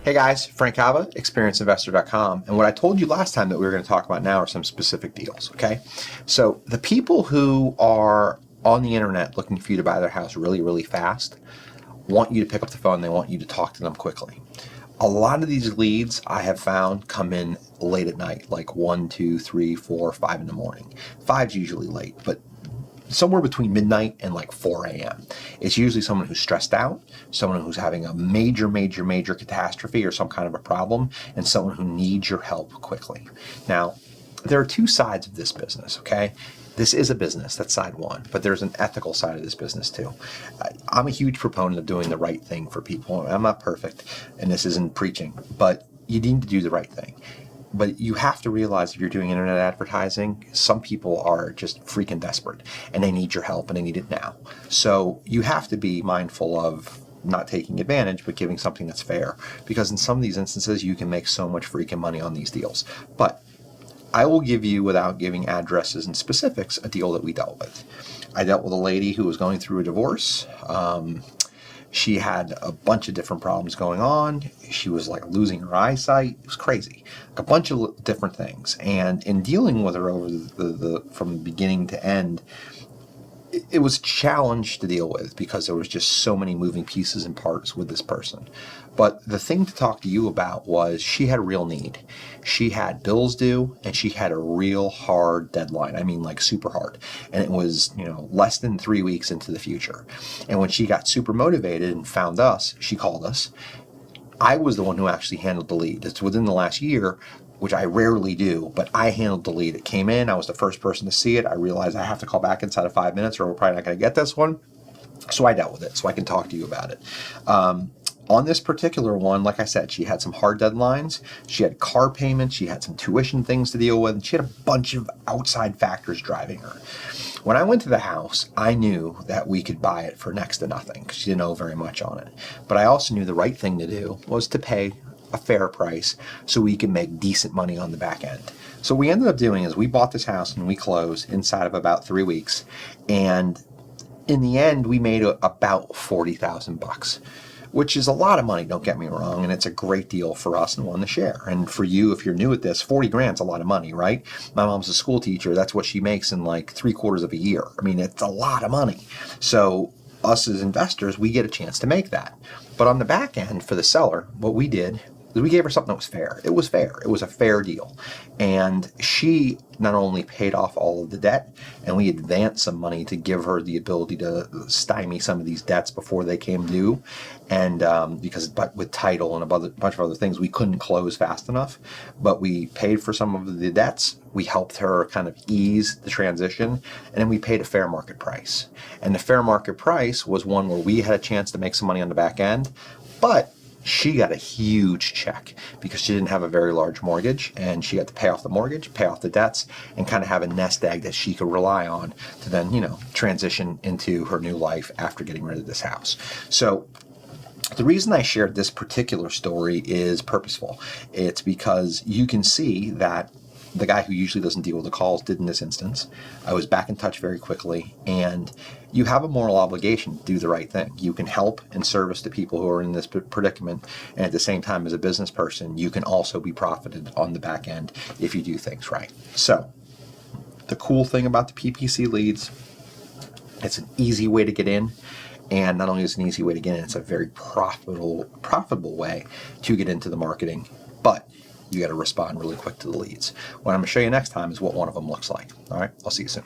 Hey guys, Frank Cava, experienceinvestor.com. And what I told you last time that we were going to talk about now are some specific deals, okay? So the people who are on the internet looking for you to buy their house really, really fast want you to pick up the phone. They want you to talk to them quickly. A lot of these leads I have found come in late at night, like 1, 2, 3, 4, 5 in the morning. 5's usually late, but somewhere between midnight and like 4 a.m. It's usually someone who's stressed out, someone who's having a major catastrophe or some kind of a problem, and someone who needs your help quickly. Now, there are two sides of this business, okay? This is a business, that's side one, but there's an ethical side of this business too. I'm a huge proponent of doing the right thing for people. I'm not perfect, and this isn't preaching, but you need to do the right thing. But you have to realize if you're doing internet advertising, some people are just freaking desperate and they need your help and they need it now. So you have to be mindful of not taking advantage, but giving something that's fair. Because in some of these instances, you can make so much freaking money on these deals. But I will give you, without giving addresses and specifics, a deal that we dealt with. I dealt with a lady who was going through a divorce. She had a bunch of different problems going on. She was like losing her eyesight. It was crazy. A bunch of different things. And in dealing with her over from beginning to end, it was a challenge to deal with because there was just so many moving pieces and parts with this person. But the thing to talk to you about was she had a real need. She had bills due and she had a real hard deadline. I mean, like super hard. And it was, less than 3 weeks into the future. And when she got super motivated and found us, she called us. I was the one who actually handled the lead. It's within the last year, which I rarely do, but I handled the lead. It came in, I was the first person to see it. I realized I have to call back inside of 5 minutes or we're probably not going to get this one. So I dealt with it, so I can talk to you about it. On this particular one, like I said, she had some hard deadlines. She had car payments. She had some tuition things to deal with. And she had a bunch of outside factors driving her. When I went to the house, I knew that we could buy it for next to nothing because she didn't owe very much on it. But I also knew the right thing to do was to pay a fair price so we could make decent money on the back end. So what we ended up doing is we bought this house and we closed inside of about 3 weeks. And in the end, we made about $40,000, which is a lot of money, don't get me wrong, and it's a great deal for us and one to share. And for you, if you're new at this, 40 grand's a lot of money, right? My mom's a school teacher. That's what she makes in like 3/4 of a year. I mean, it's a lot of money. So us as investors, we get a chance to make that. But on the back end, for the seller, what we did is we gave her something that was fair. It was fair. It was a fair deal. And she not only paid off all of the debt, and we advanced some money to give her the ability to stymie some of these debts before they came due. And but with title and a bunch of other things, we couldn't close fast enough. But we paid for some of the debts. We helped her kind of ease the transition. And then we paid a fair market price. And the fair market price was one where we had a chance to make some money on the back end. But she got a huge check because she didn't have a very large mortgage, and she got to pay off the mortgage, pay off the debts, and kind of have a nest egg that she could rely on to then, transition into her new life after getting rid of this house. So the reason I shared this particular story is purposeful. It's because you can see that the guy who usually doesn't deal with the calls did in this instance. I was back in touch very quickly, and you have a moral obligation to do the right thing. You can help and service the people who are in this predicament, and at the same time, as a business person, you can also be profited on the back end if you do things right. So the cool thing about the PPC leads, it's an easy way to get in. And not only is it an easy way to get in, it's a very profitable way to get into the marketing. But you got to respond really quick to the leads. What I'm going to show you next time is what one of them looks like. All right, I'll see you soon.